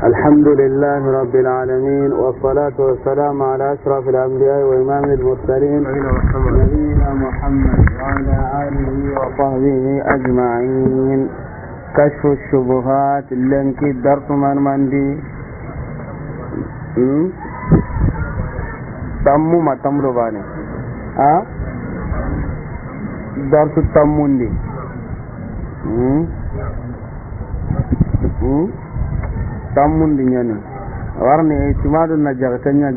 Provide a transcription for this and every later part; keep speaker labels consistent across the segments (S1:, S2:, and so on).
S1: الحمد لله رب العالمين والصلاة والسلام على أشرف الأنبياء وإمام المرسلين نبينا محمد وعلى آله وصحبه أجمعين. كشف الشبهات لنك درس من مندي تمو ما تمرو باني درس التموندي tammundi nyani warni istimadu na jagatanya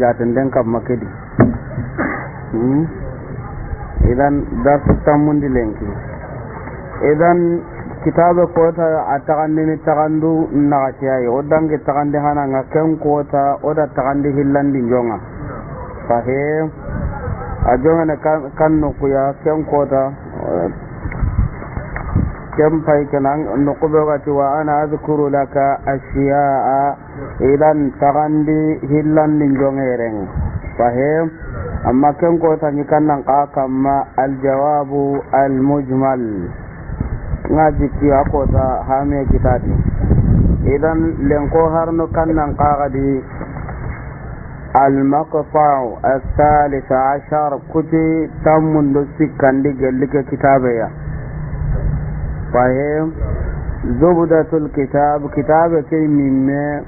S1: jaten den kam makedi idan darsu tammundi lenki idan kitabe kota atagandi ni tagandu nagatiya odange tagandi hananga ken kota oda tagandi hillandi jonga sahih ajonga ne kanno kuya ken kota كم فايكنا نقبضت وأنا أذكر لك أشياء إذا تغندي هلا لنجونيرين فهم أما كم قوتا نكنا قاكما الجواب المجمل نجيكي أقوتا هامي كتابي إذا لنقوهر نكنا قاقدي المقطع الثالث عشر كتي تم نسكن لك كتابي فهم زبدة الكتاب كتاب كلمة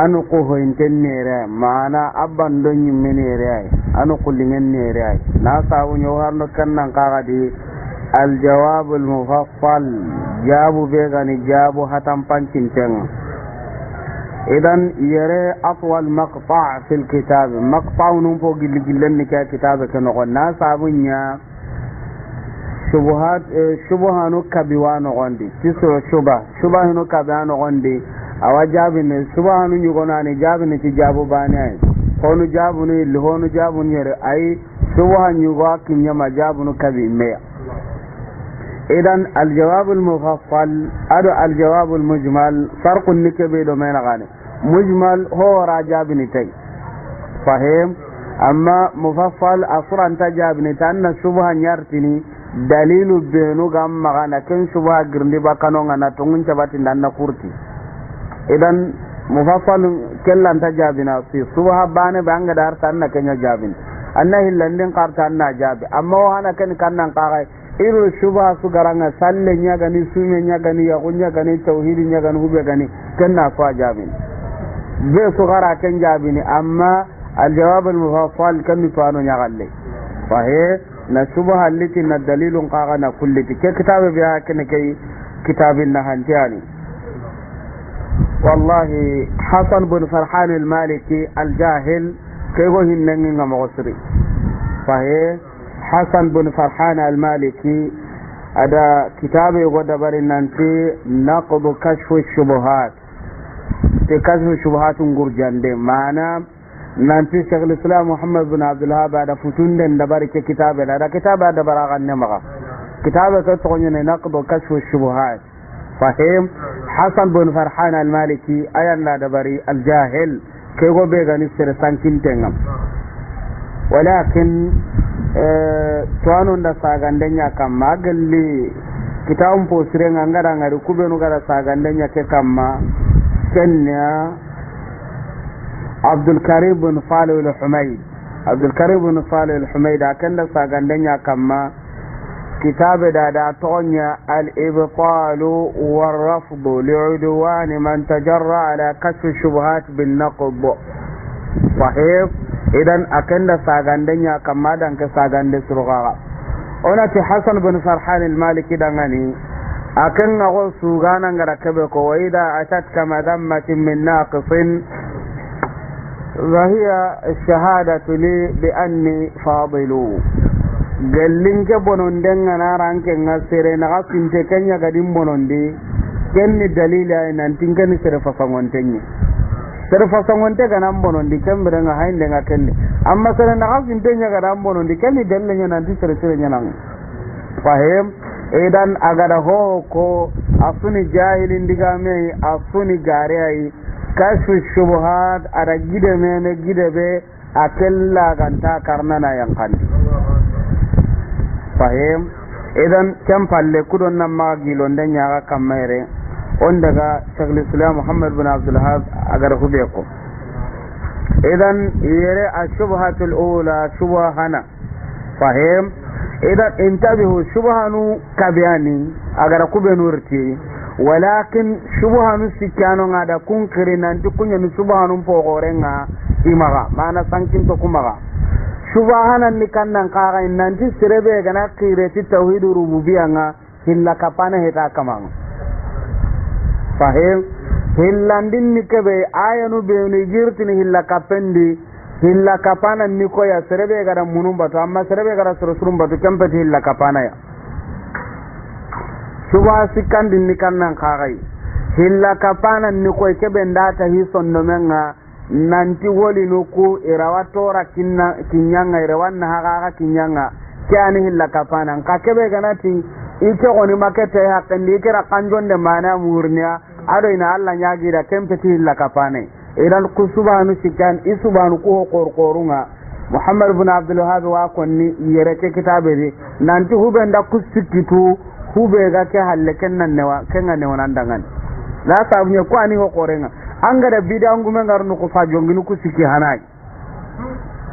S1: أنقه إنتنيرا معنا أبان دني منيرا أنقل منيرا ناسا ونيوهر نكنا قاعدي الجواب المفصل جابوا بيغاني جابوا هتم بانشنتين. إذن يرى أطول مقطع في الكتاب مقطع ننفو جلن كتاب كنغو ناسا ونيا shubuhanu kabiwano gondi tisro shubahanu kabiwano gondi awajabine shubahanu nyugonani jabine ti jabu bani ay honu jabu ni lihonu jabu nyere ay shubuhan nyugo kinyama jabu nu kabi me idan aljawab almufassal adu aljawab almujmal farq nikabe do mena gane mujmal ho rajabini tay fahim amma mufassal asran tajabini tanna shubuhan yartini dalilu benu gam magana ken suba girndi bakano ngana tungun cabati danna kurti idan mufassal kellan tajabina fi suba bane banga dar tanna kenya jabin anna hillandin qarta anna jabi amma wana ken kannan qaga iru suba su garanga salle nya gani sume nya gani ya kunya gani tauhid nya gani hube gani kenna fa jabin be su gara ken jabini amma aljawab almufassal kan tuano nya galle sahih نشبه التي الدليل قاغنا كل كتاب بها كنكي كتاب النهانتياني والله حسن بن فرحان المالكي الجاهل كيغو هننغ مغسري فهي حسن بن فرحان المالكي هذا كتاب يقول برنانتي نقض كشف الشبهات كشف الشبهات نغرجان دي معنى nanti Syekhul Islam Muhammad bin Abdul Wahhab ada futunden da barike kitabe da kitabe da baragan ne maka kitabe ka to ne naqdu kashfu shubuhat fahim Hasan bin Farhan al-Maliki ayan da bari al-jahil kai go be gani sir sankin tengam walakin tuanu da sagandanya kamma galli kitabun posire ngara ngari kubenu gara sagandanya ke kamma kenya عبد الكريم بن صالح الحميد عبد الكريم بن صالح الحميد أكن ساقندنيا كما كتاب دا تغني الإبطال والرفض لعدوان من تجرى على كشف الشبهات بالنقض صحيح إذن أكن ساقندنيا كما دانك ساقند سرغاغا ونأتي حسن بن فرحان المالكي دانغاني أكن نغو سوغانا نغركبك وإذا أتتك مذمة من ناقص وهي الشهادة لي بأني فاضل قال لنك بنوندن نارانك نغسر نغسر تكنيا قديم بنوندي كن الدليل أن أنتين كن سرفصنغنتني سرفصنغنتك نام بنوندي كم برنا هين لنا كن أما سر نغسر تكنيا قدام بنوندي كن الدليل أن أنتين سرسرني نام فهم إذن أقد هو كو أصني جاهل دقامي أصني غاري كشف الشبهات على جد من جد به أكل غنتا كرنا ينقل فهم إذن كم فل كدنا ما جيلون دنيا كميره on daga Shaykhul Islam Muhammad bin Abdul Wahhab agar hubeko idan yere ashubhatul ula shubhana fahim idan intabihu shubhanu kabiani agar kubenurti walakin shubhanu sikano ngada kunkiri nanti kunyani shubhanu pogorenga imaga mana sankin to kumaga shubhana ni kannan kaga nanti sirebe gana kireti tauhidur rububiyya nga hilla kapana heta kamang fahim hillandin ni kebe ayanu be ni girtini hilla kapendi hilla kapana ni ko ya serebe gara munumba to amma serebe gara sururumba to kempeti hilla kapana ya suba sikandin ni kannan kagai hilla kapana ni ko kebe ndata hi sonno menga nanti woli nuku irawatora kinyanga irawanna haga kinyanga kyani hilla kapana ka kebe ganati ike oni makete hakandi kira kanjonde mana murniya ado ina Allah nyagi da kempeti hilla kapane idan ku subhanu sikan isubhanu ko qorqorunga Muhammad ibn Abdul Wahhab wa konni yere ke kitabe de nanti hube nda kusikitu hube ga ke halle kennan newa kenga newa nandangan la sabnya ko ani ho qorenga anga da bidan gume ngarnu ko fajonginu kusiki hanai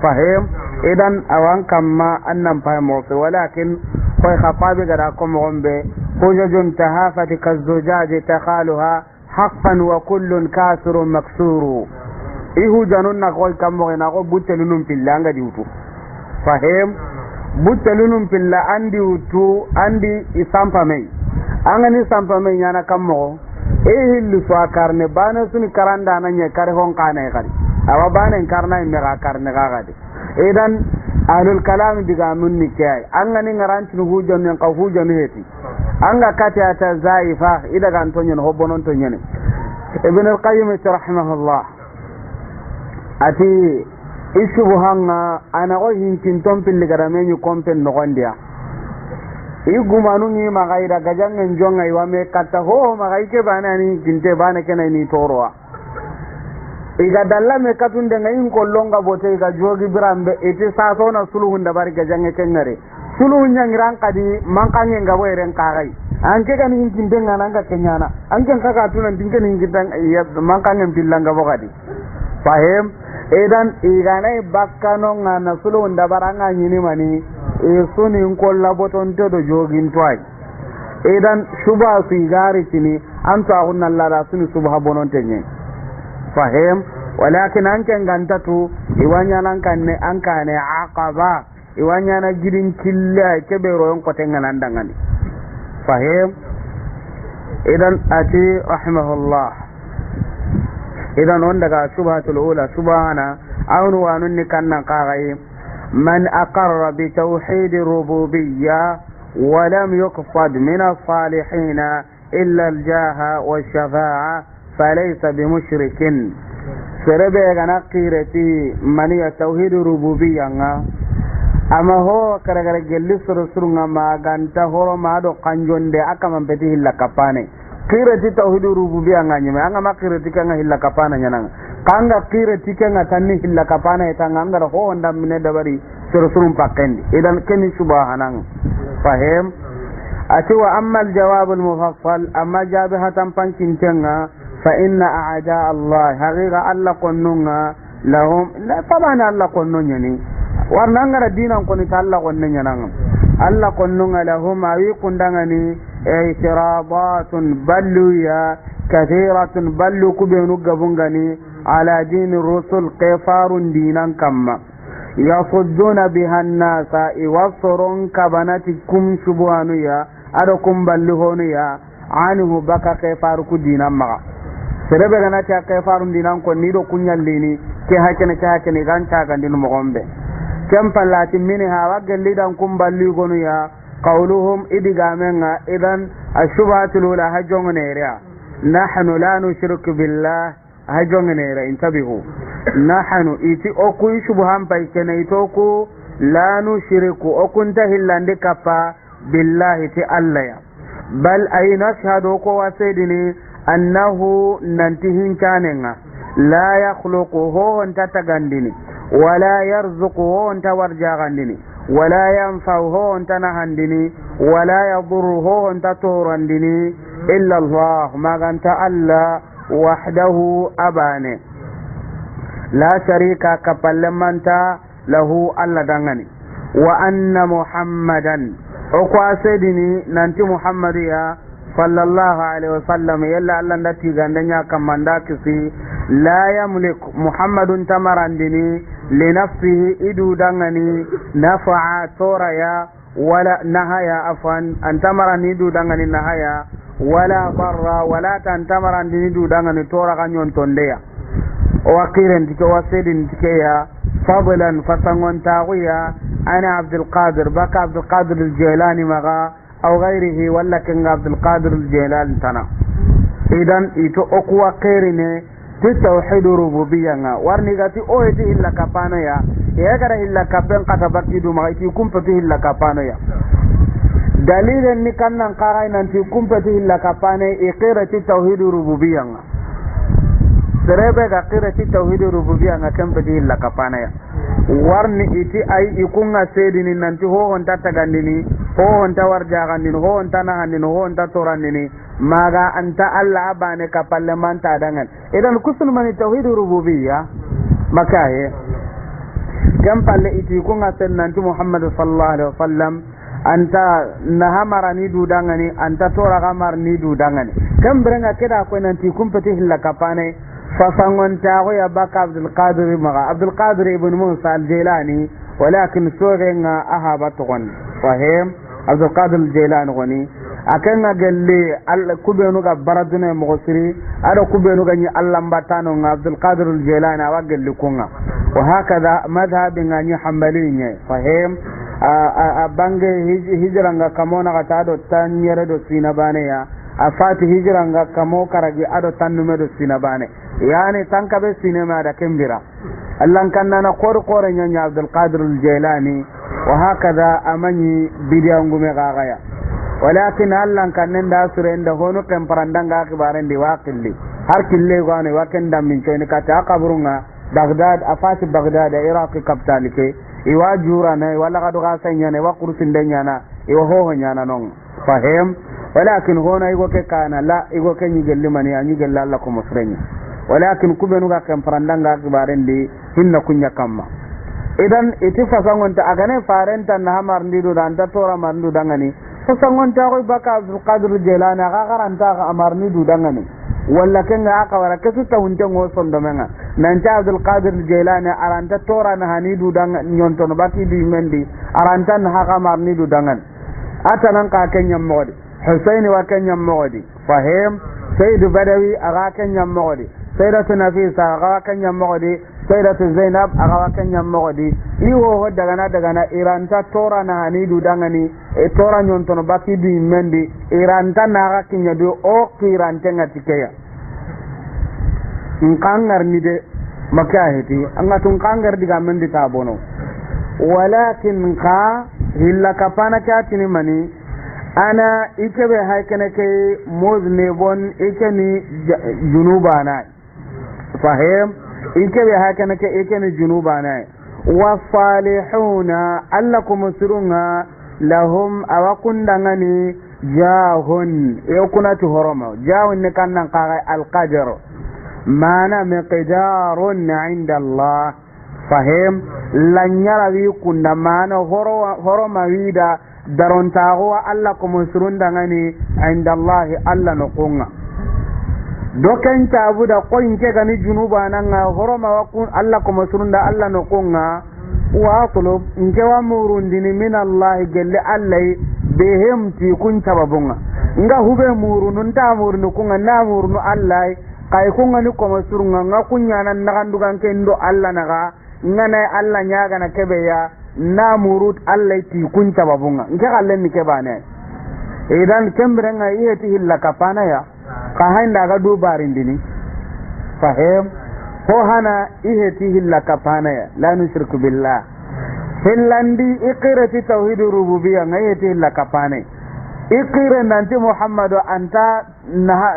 S1: fahim idan awan kamma annan fahimo walakin koy khatabi gara ko mogombe hujajun tahafati kazujaji takhaluha haqqan wa kullun kasirun maksuru ihu janun na koy kammo na ko buttelunum pillanga diutu fahim buttelunum pilla andi utu andi isampa mai angani sampa mai nyana kammo hillu so karne bana suni karanda nanya kare hon kana kare awa bana karna me ga karne ga gade idan ahlul kalam diga munni kai angani ngaranti hujon en ka hujon heti anga kata ta zaifa ida gan tonyen hobonon tonyen ibn al-qayyim rahimahullah ati isubu hanga ana o hinkin tompil garamenyu kompen no gondia igumanu ni magaira gajangen jonga iwame kata ho magaike bana ni kinte bana kena ni torwa iga dalla me katunde ngayin kollonga bote iga jogi birambe ete saso na suluhun da bari gajange kengare suluhun nyangiran kadi mankange ngabo eren kagai anke kan hinkin denga nanga kenyana anke kaka tunan dinken hinkin ya mankange billanga bokadi fahem edan iganai bakkano ngana suluhun da baranga nyini mani suni kolla boton to do jogin toy edan shuba su igari tini anta hunna la suni subha bonon tenye fahim walakin anke ngantatu iwanya nan kanne ankane aqaba iwanya na girin killa kebe royon ko tenganan dangani fahim idan ati rahimahullah idan on daga shubhatul ula subhana awnu wanun ni kannan qagai man aqarra bi tauhid rububiyyah wa lam yuqfad min as-salihin illa al-jaha wash-shafa'a falaysa bimushrikin serebe gana qirati mani tauhid rububiyyah ama ho karagara gelli surunga maganta horo mado kanjonde akaman peti hilla kapane qirati tauhid rububiyyah nganyime anga makirati kanga hilla kapana nyananga kanga qirati kanga tanni hilla kapana etanga ngara ho ndam mine dabari surun pakendi idan keni subhanan fahim ati wa amma al-jawab al-mufassal amma jabihatan pankintenga fa inna a'da Allah haqiqa alla qonnunga lahum la tabana alla qonnunga ni warna ngara dinan ko ni talla qonne nyananga alla qonnunga lahum ayi kundangani i'tiradatun balluya kathiratun ballu kubenu gabungani ala din rusul qifarun dinan kamma yasudduna biha an-nasa iwasrun kabanatikum subhanuya adakum balluhonuya anhu baka qifaru ku dinan ma serebe gana ta qifarun dinan ko ni do kunyallini ke hakene ganta gandin mo gombe kem pallati minha wagallidan kum balli gonuya qawluhum idigamenga idan ashubhatul ula hajongnera nahnu la nushriku billah hajongnera intabihu nahnu iti oku shubham pai kenaitoku la nushriku okunta hillande kapa billahi ti allah bal ay nashhadu ko wasidini annahu nantihin kanenga la yakhluquhu anta tagandini wala yarzuquhu anta warjagandini wala yanfa'uhu anta nahandini wala yadurruhu anta turandini إلا الله ما كانت ألا وحده أباني لا شريك كبل من له ألا دغني وأن محمدا أقواسدني ننتي محمد يا صلى الله عليه وسلم يلا ألا نتي غندنيا كمان داكسي لا يملك محمد تمرندني لنفسه إدو دغني نفع توريا ولا نهايا أفن أن تمرني إدو دغني نهايا ولا ضر ولا تنتمرندني إدو دغني تورا غنيون تنديا وقيرن تكي وسيدن تكيا فضلا فسنون تاغيا أنا عبد القادر بك عبد القادر الجيلاني مغا أو غيره ولا كن عبد القادر الجيلاني تنا إذن إتو أقوى قيرني توحيد ربوبية ورني قاتي أوهدي إلا كفانا يا يقرأ إلا كفان قطبك إدو مغيتي يكون فتيه إلا كفانا يا دليل أني كان نقارين أنت يكون فتيه إلا كفانا إقيرة توحيد ربوبية serebe ga qirati tauhid rububiyya nga kan fadi illa kapana ya warni iti ay ikunga sedini nanti ho honta tagandini ho honta warjagandini ho honta nahandini ho honta torandini maga anta alla abane kapalle manta dangan idan kusul mani tauhid rububiyya makaye kam palle iti ikunga sen nanti muhammad sallallahu alaihi wasallam anta nahamarani dudangani anta tora gamarni dudangani kam berenga keda ko nanti kumpati illa kapane فصنون تاغو يا بك عبد القادر مغا عبد القادر ابن موسى الجيلاني ولكن سوغنا أهابتغن فهم عبد القادر الجيلاني غني أكن قال لي كوبينو بردنا مغسري أدو كوبينو غني اللمباتانو عبد القادر الجيلاني وقال لكونا وهكذا مذهب غني حنبليين فهم بانغ هجرانغا كمونا غتادو تانيردو سينابانيا afati hijranga kamo karagi ado tannumedo sinabane yani tankabe sinema da kembira allan kannana qor nyanya abdul qadir al jilani wa hakada amani bidiyangu me gagaya walakin allan kannen da surenda hono temparandanga akibaren di waqilli har kille gane wakenda min cheni kata qabrunga baghdad afati baghdad iraqi kaptalike iwa jurana wala gadu gasanya ne wa kursin denyana iwa ho nyana non fahem ولكن هنا يقولك كان لا يقولك نيجي من ينيجي الله كم مسرني ولكن كبنوغا كم فرندانغا كبارين دي هن كنيا كما إذن اتفاقا أنت أغنى فارنت أنها مرندو دانتا تورا مرندو دانغني فسنغ أنت أقول بك عبد القادر الجيلاني أغاقر أنت أمرندو دانغني ولا كنغا أقوارا كسو تهنتين وصن دمنا نانتا عبد القادر الجيلاني أرانتا تورا نهانيدو دانغ نيونتون باكي دي مندي أرانتا نهاقا مرندو دانغن أتنان كاكين يمودي حسين وكان يمغدي فهم سيد بدوي أغا كان يمغدي سيدة نفيسة أغا كان يمغدي سيدة زينب أغا كان يمغدي إيوه دغنا إيرانتا تورا نهانيدو دغني تورا نيونتون باكي دي مندي إيرانتا ناغا كن يدو أو إيرانتا نتكيا نقانغر ندي مكاهتي أنغا تنقانغر دي مندي تابونو ولكن نقا هلا كفانا كاتني مني أنا إكبي هايكنك مذنبون إكني جنوبانا فهم إكبي هايكنك إكني جنوبانا والصالحون ألكم سرون لهم أوكن دغني جاهن يكون تهرم جاهن كان القدر معنى مقدار عند الله فهم لن يرى يكون معنى هرم ويدا daron tago Allah ko musrun dangani inda Allah Allah no kunga dokan tabu da koyin ke gani junuba nan horoma wa kun Allah ko musrun da Allah no kunga wa tulub inke wa murundini min Allah gelle Allah behem ti kun tababunga nga hube murunun ta murunu kunga na murunu Allah kai kunga ni ko musrunga nga kunya nan nagandugan kendo Allah naga ngana Allah nyaga na kebeya na murut Allah ti kunta babunga nke kallen ni ke bane idan kembrenga yeti hilla kapana ya ka hainda ga dubarin dini fahem ko hana iheti hilla kapana ya la nushriku billah hillandi iqirati tauhid rububiyya ngayeti hilla kapana ikire nanti muhammadu anta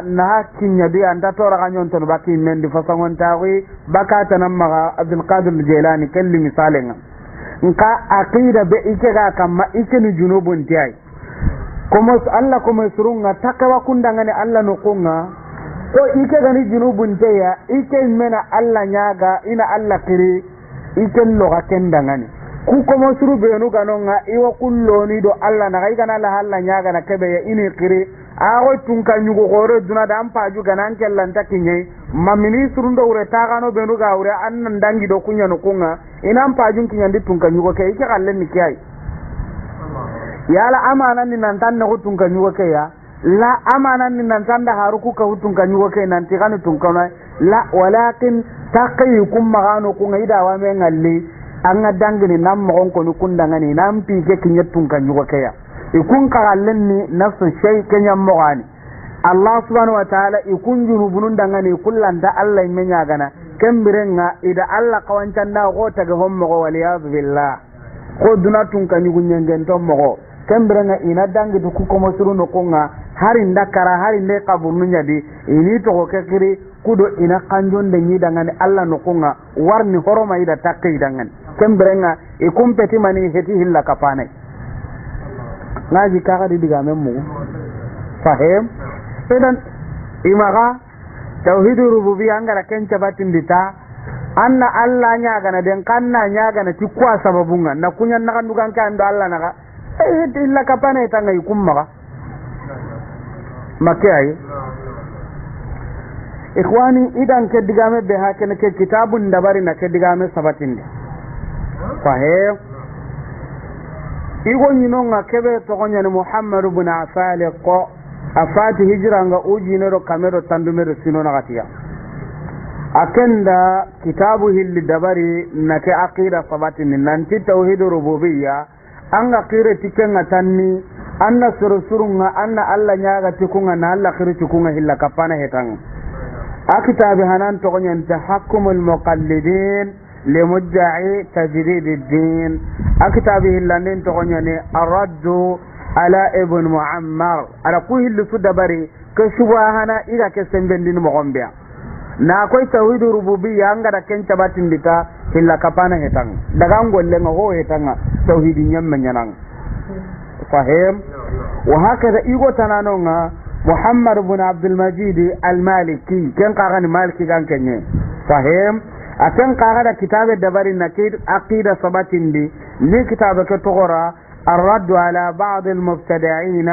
S1: na kinya di anta tora ganyon to baki mendi fasangon tawi bakata namma abdul qadir jilani kalli misalenga nka aqida be ike ga kamma ike ni junubun tiyai komo Allah komo surunga takawa kundangane Allah nukunga ko ike gani junubun teya ike mena Allah nyaga ina Allah kiri ike loga kendangane ku komo suru benu ganonga iwa kulloni do Allah na gaigana la Allah nyaga na kebe ya ini kiri awo tunka nyugo gore duna da ampaju ganan kellanta kinye mamini surundo ure tagano benu ga ure annan dangi do kunya nukunga ina ampaju kinya ndi tunka nyugo ke ike kallen ni kiyai yala amanan ni nan tan na hutun kan yuwa kai ya la amanan ni nan tan da haruku ka hutun kan yuwa kai nan ti kanu tun kana la walakin taqiyikum magano kun ida wa men ngalle an ga dangini nan mo ko kun dangani nan pi ke kin yatun kan yuwa kai ya ikun ka gallen ni nafsu shay kenya mo gani Allah subhanahu wa ta'ala ikun junubun dangani kullan da Allah menya gana kembirenga ida Allah kawancan da ko taga hommo ko waliyaz billah ko dunatun kan yugun ngen to mo kembrenga ina dangi to kuko suru no konga hari ndakara hari ne kabunu nyadi ini to ko kekiri kudo ina kanjon de nyi dangane Allah no konga warni horoma ida takke dangan kembrenga e kumpeti mani heti hilla kapane ngaji kaga di diga memmu fahem idan imaga tauhidur rububiyya ngara kenca batin dita anna Allah nya gana den kanna nya gana ti kwa sababunga na kunyan na kan dukan kan do Allah naka illa kapane tanga ikumma makai ikhwani idan ke digame be hakene ke kitabun dabari na ke digame sabatinde fahe igo nyinonga kebe to gonyane Muhammad ibn Afali ko afati hijra nga ujine ro kamero tandumero sinona gatiya akenda kitabu hilli dabari na ke aqida sabatinde nanti tauhidur rububiyya an aqira tikenga tanni anna surusurunga anna Allah nyaga tikunga na Allah khiri tikunga hilla kapana hetang akitabi hanan to gonyen tahakkumul muqallidin limudda'i tajdid ad-din akitabi hillanin to gonyane arraddu ala ibn muammar ala ku hillu sudabari ke subhana ida ke sembendin mo gombea na koy tauhidur rububiyya ngada ken tabatin dita hilla kapana hetang daga ngolle ngo hetanga tauhidin nyamma nyanang fahim wa hakaza igo tananonga Muhammad ibn Abdul Majid al-Maliki ken qagani maliki gan kenye fahim akan qagada kitabe dabari nakid aqida sabatindi li kitabe ke togora الرد على بعض المبتدعين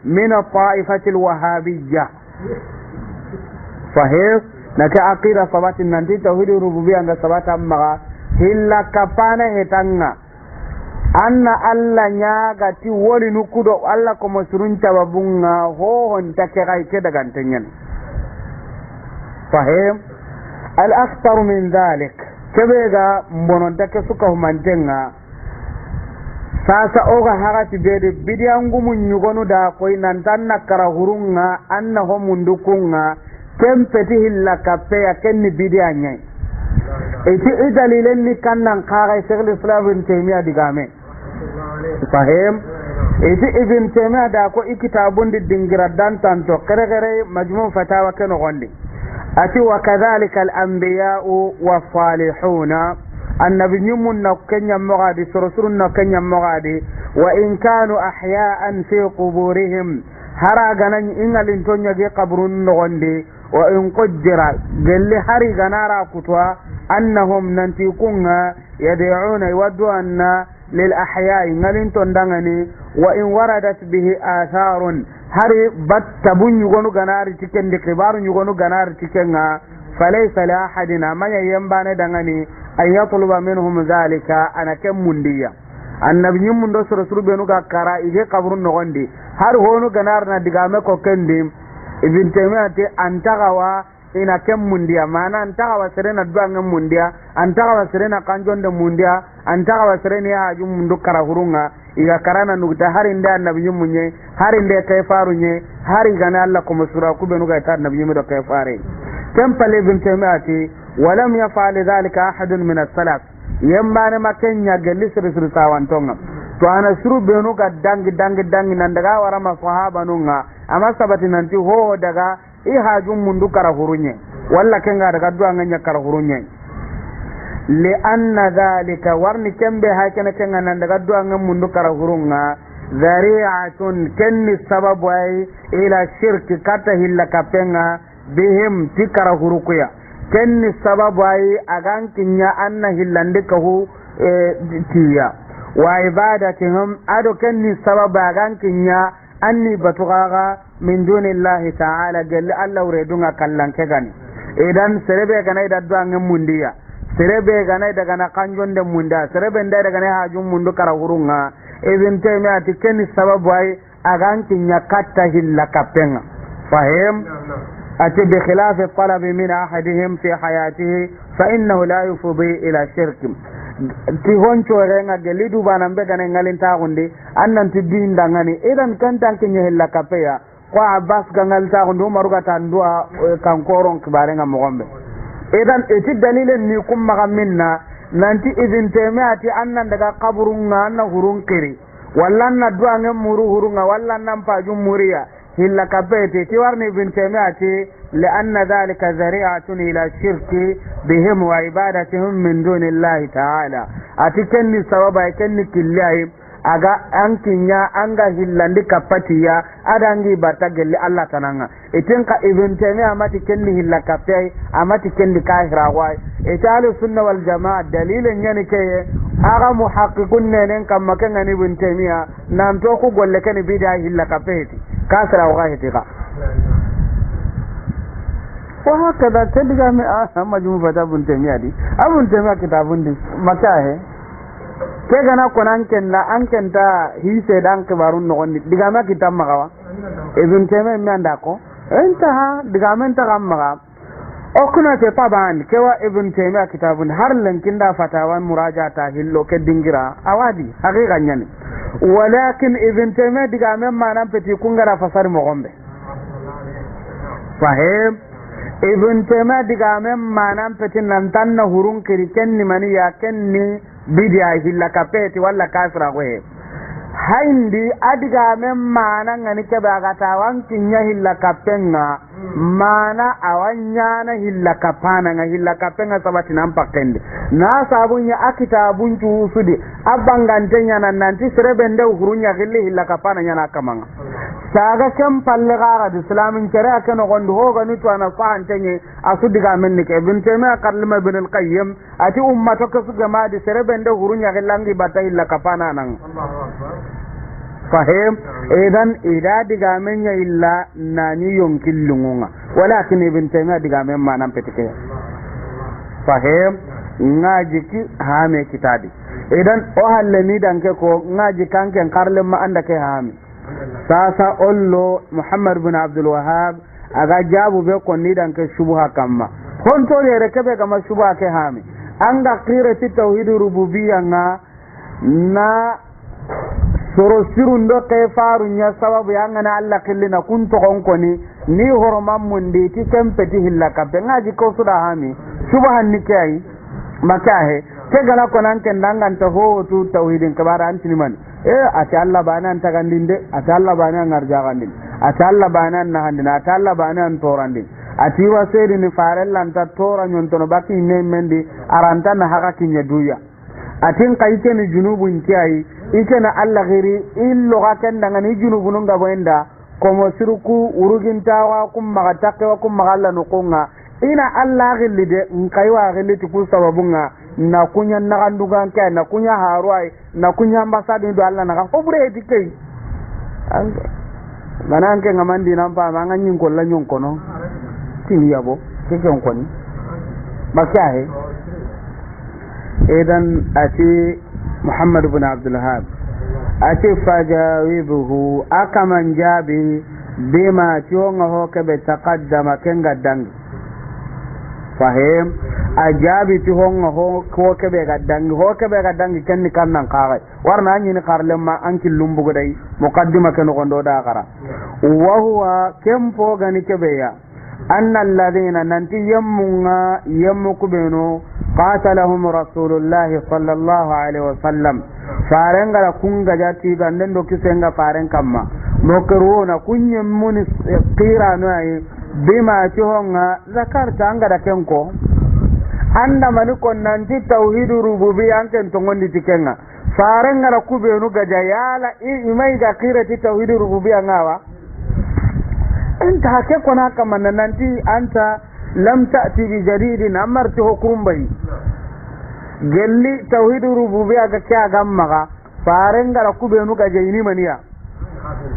S1: من الطائفة الوهابية صحيح نك عقيدة صبات النانتي توحيد الربوبية عند صبات أمغا هلا كفانا هتنغا أن الله نياغتي ولي نكودو الله كمسرون تبابونغا هو انتكغاي كده غانتنين صحيح الأخطر من ذلك كبيغا مبنونتك سكه منتنغا sasa oga hagati bede bidiyangu munyugonu da koy nantan nakara hurunga anna ho mundukunga kempeti hilla kapeya kenni bidiyanya eti idalilen ni kannan kaga Sheikh Islam Ibn Taymiyyah digame fahim eti Ibn Taymiyyah da ko ikitabun dingira dan tanto kare majmu fatawa keno gondi ati wa kadhalika al-anbiya'u was-salihuna النبي نمون نكنيا مغادي سرسر نكنيا مغادي وإن كانوا أحياء في قبورهم هراغنا إن لنتونيا جي قبر نغندي وإن قدر قال لي هرغنا راكتوا أنهم ننتيكونا يدعون يودوا أن للأحياء نلنتون دغني وإن وردت به آثار هري بتبون يغنو غنار تكن دي كبار يغنو غنار تكن فليس لأحدنا ما ينبان دغني أن يطلب منهم ذلك أنا كم مندية النبي من دو سرسل بينو كارا إيجي قبر نغندي هر هونو غنارنا دقامي كوكندي ابن تيمية أنتغوا إنا كم مندية مانا أنتغوا سرين الدوان مندية أنتغوا سرين قانجون دو مندية أنتغوا سرين يهاجم مندو كراهرونغا إذا كرانا نغتا هارين دا النبي مني هارين دا كيفارو ني هارين غنا الله كمسوراكو بينو كيفار النبي مدو كيفاري كم پل ابن تيمية ولم يفعل ذلك أحد من السلف يمبان ما كان يجلس رسول ساوانتونغ تو أنا سرو بينو دانغ نندغا ورما صحابة نونغا أما سبت ننتي هو دغا إيهاجم مندو كرهوروني ولا كنغا دغا دوانغا كرهوروني لأن ذلك ورني كم بها كنا نندغا دوانغا مندو كرهورونغا zari'atun kenni sababu ay ila shirki kata hilla kapenga bihim tikara hurukuya kenni sababu ay agan kinya anna hillandi kahu tiya wa ibadatihim ado kenni sababu agan kinya anni batugaga min dunillahi ta'ala jalli Allah uredunga kallanke gani idan serebe ganai da duange mundiya serebe ganai daga na kanjonde munda serebe ndai daga na hajun mundu kara hurunga ibn taymiya tikeni sababu ay aganki nyakatta hilla kapenga fahim ati bi khilaf talab min ahadihim fi hayatihi fa innahu la yufdi ila shirk ti honcho renga gelidu banambe gane ngalinta gundi annan ti dindangani idan kan tanki hilla kapeya ko abbas gangal ta gundi umaru gata ndua kankoron kibarenga mogombe idan iti dalilin ni kuma minna nanti ibn taymiyyah annan daga kaburunga anna hurun kiri wallan na duange muru hurunga wallan nan pajum muriya hilla kabete ti warni ibn taymiyyah لأن ذلك ذريعة إلى الشرك بهم وعبادتهم من دون الله تعالى أتكني سببا يكني كلهم aga ankinya anga hillandi kapatiya adangi batagelli Allah tananga itinka ibn taymiyyah amati kenni hilla kapai amati kenni kahira wai italu sunna wal jamaa dalilin yani ke aga muhaqqiqun nen kam makan ibn taymiyyah nan to ku golle kan bid'a hilla kapai kasra wa ghaitika wa hakada tadiga mi majmu fata ibn taymiyyah di abun taymiyyah kitabun di makahe ke gana konan la an kenta hi se dan kibarun no gondi diga ma kitam magawa ibn taymiyyah mi anda ko enta ha diga men ta gamma o kuna te taban ke wa ibn taymiyyah kitabun har lankin da fatawan murajata hillo ke dingira awadi haqiqa nyani walakin ibn taymiyyah diga men manan peti kungara fasar mo gombe fahim ibn taymiyyah diga men manan peti nan tanna hurun kiri kenni mani ya kenni bidia hilla kapeti walla kasra ko he haindi adiga men mana ngani ke baga tawan kinya hilla kapenga mana awanya na hilla kapana nga hilla kapenga sabati nan pakende na sabunya akita bunju usudi abangantenya nan nanti serebende uhurunya hilla kapana nyana kamanga saga kem palle gara islamin kare akano gondo hoga ni to ana faantenye asudiga men ni ke ibn taymiyyah kalma ibn al-qayyim ati ummato ko su jama di serebende hurunya gelangi bata illa kapana nan fahim idan ida diga men ya illa nani yonkillunga walakin ibn taymiyyah diga men manan petike fahim ngaji ki hame kitadi idan o halle ni danke ko ngaji kanken karle ma anda ke hame sasa ollo muhammad bin abdul wahhab aga jabu be ko ni dan ke shubha kamma honto re kebe kama shubha ke hami anga qira ti tauhid rububiyya na soro sirundo ke faru nya sababu yanga na allah killina kunto konkoni ni horomam mundi ti kempeti hilla kabbe ngaji ko suda hami shubha ni kai makahe ke gana ko nan ken dangan to ho tu tauhidin kabara antini man ati Allah bana anta gandinde ati Allah bana ngarja gandin ati Allah bana na handina ati Allah bana antorandin ati wasedi ni farella anta tora nyontono baki ne mendi aranta na haka kinya duya atin kaite ni junubun kiyai ike na Allah giri illo gaken daga ni junubun nga boenda komo siruku urugintawa kum magatake wa kum magalla nukunga ina Allah gillide nkaiwa gilliti ku sababunga na kunya nagandugan kai na kunya haruai na kunya ambassador do Allah naga obre dikai mananke ngamandi nampa manganyin kolla nyon kono timi yabo keke koni makahe idan ati muhammad ibn abdul wahhab ati fajawibuhu akaman jabi bima tionga hoke be taqaddama kenga dangi fahim ajabi ti honga ho ko kebe gaddangi kenni kannan kaare warna anyi ni karlemma anki lumbugo dai muqaddima ken gondo da kara wa huwa kempo gani kebe ya anna alladhina nanti yammuku beno qatalahum rasulullahi sallallahu alaihi wasallam farenga la kunga jati ganden do kisenga faren kamma mokerona kunyem muni qira no ay bima ti honga zakarta anga da kenko anda mani kon nanti tauhid rububiyya anken to ngondi tikenga farengara kubenu gaja yala imai ga kirati tauhid rububiyya ngawa anta hake kona kamanna nanti anta lam ta'ti bi jadidin amarti hukum bai gelli tauhid rububiyya ga kya gamma farengara kubenu gaja ini maniya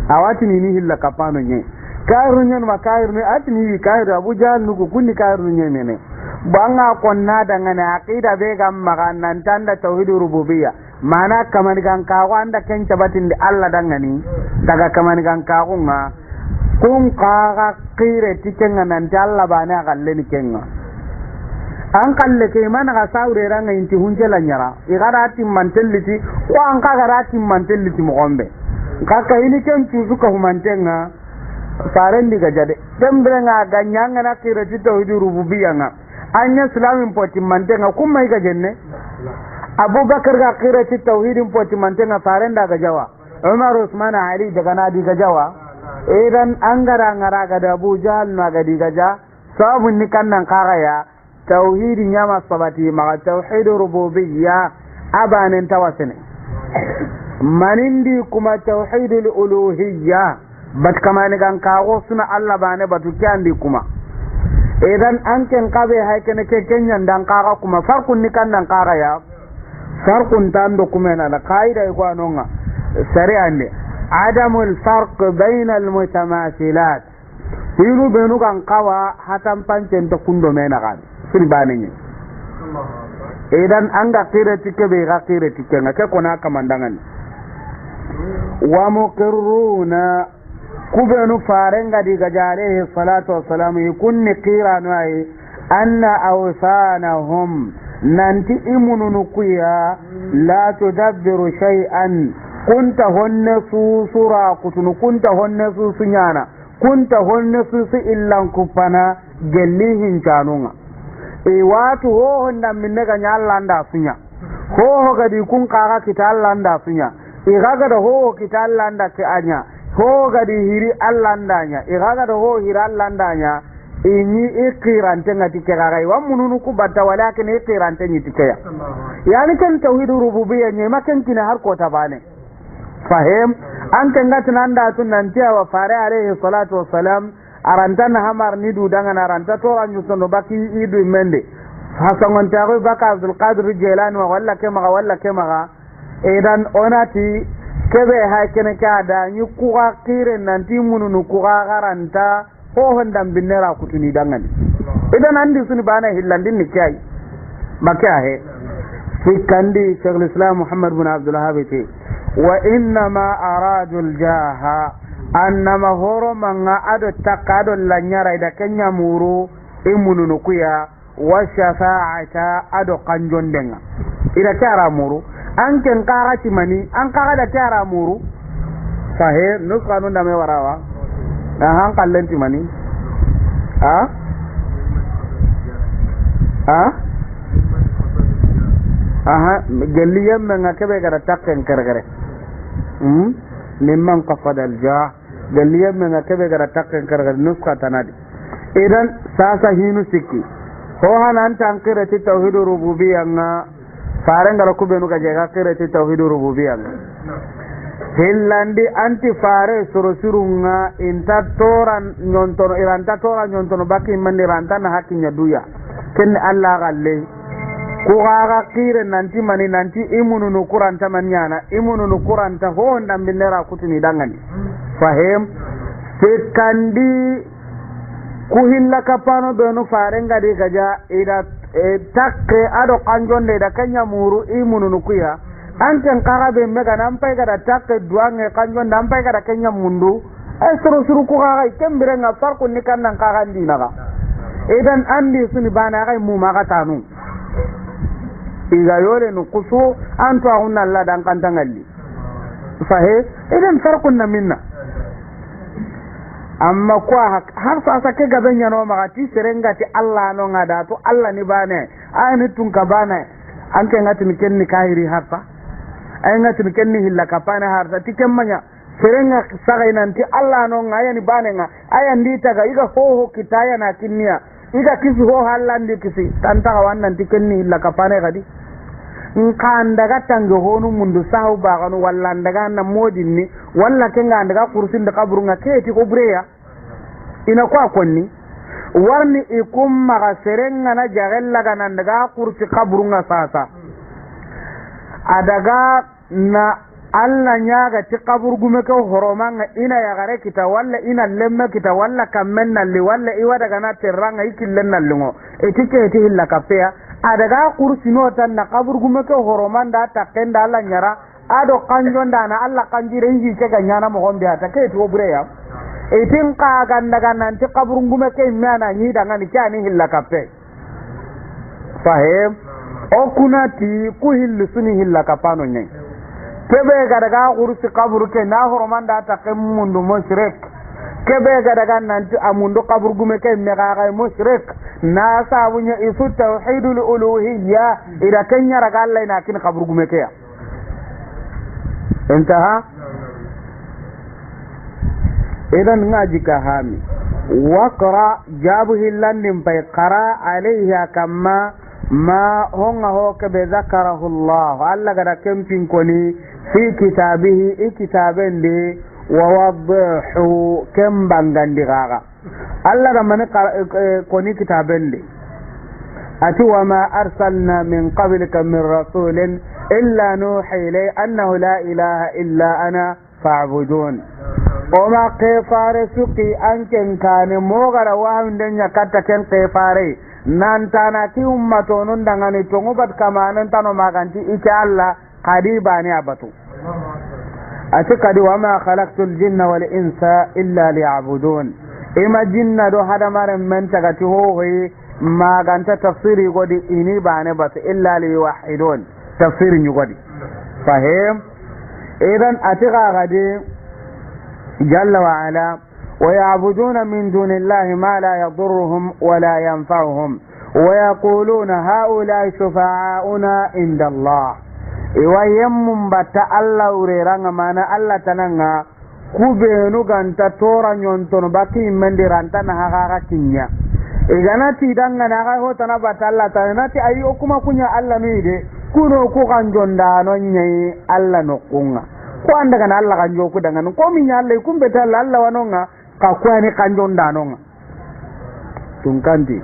S1: awati ni hilla kapano nye kairun nyen makairun atini kairun abuja nuku kunni kairun nyen ne banga konna dangane aqida be gamma nan tanda tauhid rububiyya mana kamar gan kawo anda kenca batin di Allah dangani daga kamar gan kawo nga kun kaga kire tikenga nanti Allah bana galle ni kenga an kalle ke mana ga saure ranga inti hunjela nyara igara tim mantelliti ko an kaga rati mantelliti mo gombe kaka ini ken tuzu ka humantenga faren diga jade tembre nga ganyanga na kire ti tauhid rububiyya nga anya islamin poti mantenga kuma iga jenne abubakar ga kirati tauhidin poti mantenga faren daga jawa umar usman ali daga nadi ga jawa idan an gara ngara ga da abu jahal na ga diga ja sabun ni kannan karaya tauhidin ya masabati ma tauhid rububiyya abanin tawasine manindi kuma tauhidul uluhiyya bat kamani kan kago suna Allah bane batu kyandi kuma idan an ken kabe haikene ke kenyan dan kaga kuma farkun ni kannan karaya farqun tando kumena la qaida iko anonga sari'ande adamul farq bayna al mutamathilat hiru benu kan kawa hatan pancen to kundo mena kan sir banenye idan anga kire tike be ga kire tike ngake kona kamandangan wa muqirruna kubenu farenga diga jare salatu wassalamu kunni qiranu ay anna awsanahum nanti imununu kuya la tudabbiru shay'an kunta honne su sura kutunu kunta honne su sunyana kunta honne su illan kupana gellihin canunga e watu ho honda minne ga nyalla nda sunya ho gadi kun kaga kita Allah nda sunya e gaga da ho kita Allah nda ke anya ho gadi hiri Allah ndanya e gaga da ho hiri Allah ndanya inyi ikirante ngati kegarai wa mununu ku batta walakin ikirante ni tikaya yani kan tauhidur rububiyya ne makan kina har ko ta bane fahim an kan gatin anda tun nan wa fare alaihi salatu wassalam arantan hamar ni du dangan aranta to ranyu sono baki idu mende hasangon tago baka abdul qadir jilani wa walla kema idan onati kebe hakene kada ni ku ga kiren nan ti mununu ku ga garanta ho hondan binnera kutuni dangan idan andi suni bana hillandin ni kai makya he fikandi shaykhul islam muhammad bin abdul wahhab te wa inna ma aradu al jaha annama horo manga ado takado lanyara ida kenya muru imununu kuya wa shafa'ata ado kanjondenga ida kara muru an ken kara timani an kara da kara muru sahe nusqanu da me warawa han kallenti mani aha galliyam men akabe gara takken kargare mimman qafada alja galliyam men akabe gara takken kargare nuska tanadi idan sasa hinu sikki ho hanan tankire ti tauhidur rububiyya nga farengara kubenu ga jega kire ti tauhidur rububiyya hillandi anti fare surunga inta toran nyontono iranta toran nyontono baki mandi ranta na hakinya duya ken Allah galle ko ga kire nanti mani nanti imunu no kuranta manyana imunu no kuranta ho ndambinera kutuni dangani fahim sekandi ku hilla kapano benu farenga de gaja ida takke ado kanjonde da kanya muru imunu no kuya anken karabe mega nampai kada takke duange kanjon nampai kada kenya mundu ay suru ku ga kembere nga farko ni kannan karandi naga idan andi suni bana ga mu maga tanu iga yore no kusu antu ahunna Allah dan kantangalli sahe idan farko na minna amma ko har sa sake gaban yano magati serenga ti Allah no ngada to Allah ni bane ayni tun ka bane anke ngati mi kenni kahiri harfa ay ngati mi kenni hilla kapana harta tikemmanya serenga sagai nanti Allah no ngaya ni bane nga aya ndita ga iga ho kitaya na kinniya iga kisi ho hallandi kisi tanta wannan tikenni hilla kapana gadi in kan daga tango honu mundu sahu baganu walla daga na modinni walla kenga daga kursin da kaburunga keti ko breya ina kwa konni warni ikum maga serenga na jagella ga nan daga kursi kaburunga sasa adaga na Allah nyaga ti kabur gume ko horomanga ina ya gare kita walla ina lemme kita walla kammen nalli walla iwa daga na terranga ikillen nallungo etike eti hilla kapea adaga kursi no tan na kabur gume ko horomanda takenda Allah nyara ado kanjonda na Allah kanjire hinji ke ganyana mo gombe ata ke to bureya etin ka gandaga nan ti kabur gume ke mana ni daga ni kyani hilla kape sahib o kunati ku hillu suni hilla kapano nyai kebe ga daga kursi kaburu ke na horomanda ta kan mundu mushrik kebe ga daga nan amundu kabur gume ke me ga mushrik na sabunya isu tauhidul uluhiyya ida kanya raga Allah ina kin kabur gume ke ya intaha idan ngaji ka hami waqra jabu hillan bai qara alaiha kama ma honga hoke be zakarahu Allah alla gada kempin koni fi kitabihi kitaben de wa wadahu kam bangandi gaga alla da man koni kitaben de ati wa ma arsalna min qablika min rasulin illa nuhi ilay annahu la ilaha illa ana fa'budun o ma kefare suki anken kane mogara wa ndenya katta ken kefare nan tana ki ummato nun dangane to ngobat kamanan tano maganti ika Allah qadiba ne abatu ati kadi wa ma khalaqtul jinna wal insa illa liya'budun ima jinna do hada mare men tagati ho hoyi maganta tafsiri godi ini bane batu illa liwahidun tafsiri ni godi fahim idan ati gadi jalla wa ala ويعبدون من دون الله ما لا يضرهم ولا ينفعهم ويقولون هؤلاء شفعاؤنا عند الله ويمم بتا الله وريران مانا الله تنانا kubenu ganta tora nyontono baki mendiranta na haka kinya iganati danga na ga hota na batalla tanati ayo kuma kunya Allah ne de kuno ku kanjonda no nyai Allah no kunga ko anda kana Allah kanjo ku danga ko minya Allah kumbe talla Allah wanonga ka kwani kanjonda no tunkanti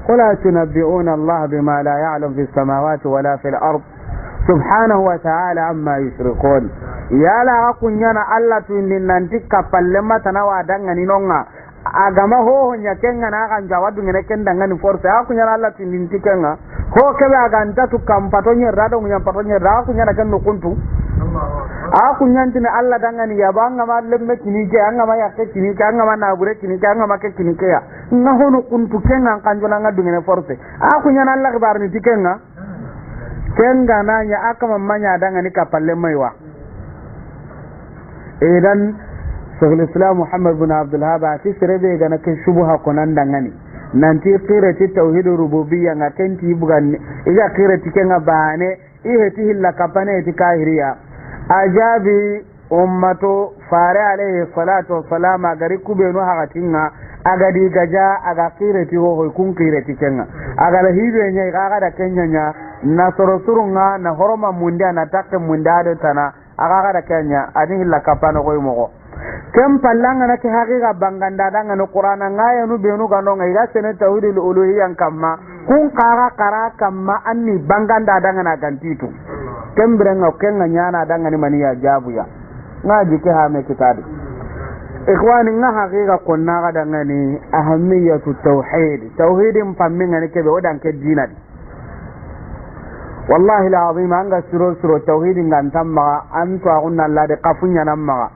S1: qala tunabbi'una Allah bima la ya'lam fi samawati wala fil ard subhanahu wa ta'ala amma yushrikun yala kunyana Allah tuindin nanti kapalle mata na wadanga ni nonga agama ho nya kenga na kan jawadu ngene kendanga ni force akunyana Allah tuindin tikenga ho kebe aganta tu kampato nyerado nya pato nyerado kunyana kan nukuntu akunyanti ni Allah dangani ya banga ma lemme kinike anga ma yakke kinike anga ma nabure kinike anga ma ke kinike ya na hono kuntu kenga kanjona ngadu ngene force akunyana Allah kibar ni tikenga kenga nanya akama manya dangani kapalle maiwa idan Shaykhul Islam Muhammad bin Abdul Wahhab ati sirebe gana ke shubuha konan dangani nanti qirati tauhidur rububiyya ngakenti bugan iga qirati kenga bane iheti hilla kapane ti kahiriya ajabi ummato fare alayhi salatu wassalam agari kubenu hakatinga agadi gaja aga qirati ho kun qirati kenga agala hibe nya aga da kenya nya na sorosurunga na horoma munda na takke munda de tana aga da kenya adi hilla kapano koy mogo kem pallanga na ke haqiqa banganda danga no qur'ana ngaya nu benu gano ngai ga sene tauhidul uluhiyyan kamma kun qara kamma anni banganda danga na gantitu kem brenga kenga nyana danga ni maniya jabuya ngaji ke ha me kitabi ikhwani nga haqiqa konna ga danga ni ahamiyatu tauhidin pamminga ne ke be wadan ke dinadi wallahi alazim anga suro tauhidin ngan tamma antu agunna Allah de kafunya namma